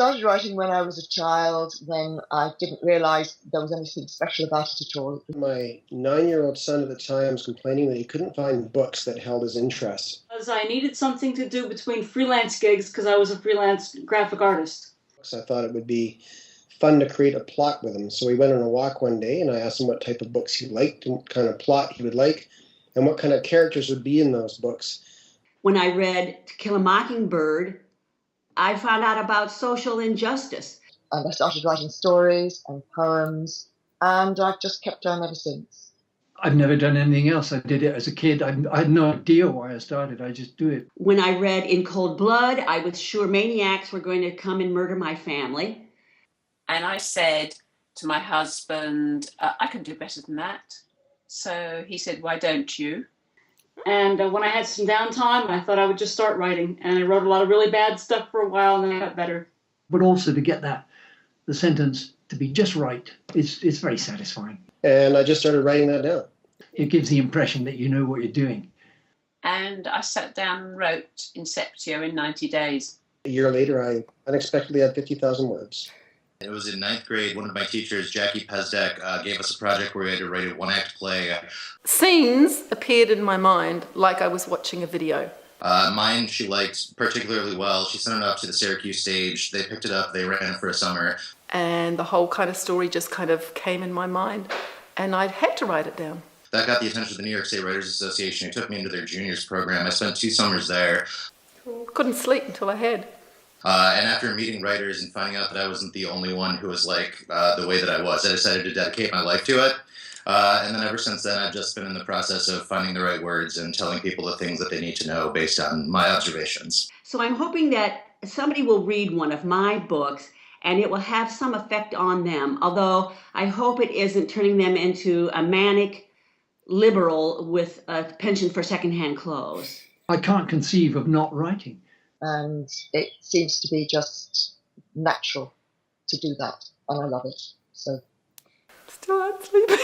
started writing when I was a child, when I didn't realise there was anything special about it at all. My 9-year-old son at the time was complaining that he couldn't find books that held his interest. Because I needed something to do between freelance gigs because I was a freelance graphic artist. So I thought it would be fun to create a plot with him. So we went on a walk one day and I asked him what type of books he liked and what kind of plot he would like and what kind of characters would be in those books. When I read To Kill a Mockingbird, I found out about social injustice. And I started writing stories and poems, and I've just kept on ever since. I've never done anything else. I did it as a kid. I had no idea why I started. I just do it. When I read In Cold Blood, I was sure maniacs were going to come and murder my family. And I said to my husband, I can do better than that. So he said, why don't you? And when I had some downtime, I thought I would just start writing. And I wrote a lot of really bad stuff for a while, and then I got better. But also to get the sentence to be just right, it's very satisfying. And I just started writing that down. It gives the impression that you know what you're doing. And I sat down and wrote Inceptio in 90 days. A year later, I unexpectedly had 50,000 words. It was in 9th grade. One of my teachers, Jackie Pezdek, gave us a project where we had to write a one-act play. Scenes appeared in my mind like I was watching a video. Mine she liked particularly well. She sent it up to the Syracuse stage. They picked it up. They ran it for a summer. And the whole kind of story just kind of came in my mind. And I had to write it down. That got the attention of the New York State Writers Association. It took me into their juniors program. I spent 2 summers there. Couldn't sleep until I had. And after meeting writers and finding out that I wasn't the only one who was like the way that I was, I decided to dedicate my life to it. And then ever since then, I've just been in the process of finding the right words and telling people the things that they need to know based on my observations. So I'm hoping that somebody will read one of my books and it will have some effect on them, although I hope it isn't turning them into a manic liberal with a penchant for secondhand clothes. I can't conceive of not writing. And it seems to be just natural to do that, and I love it. So Still not sleeping.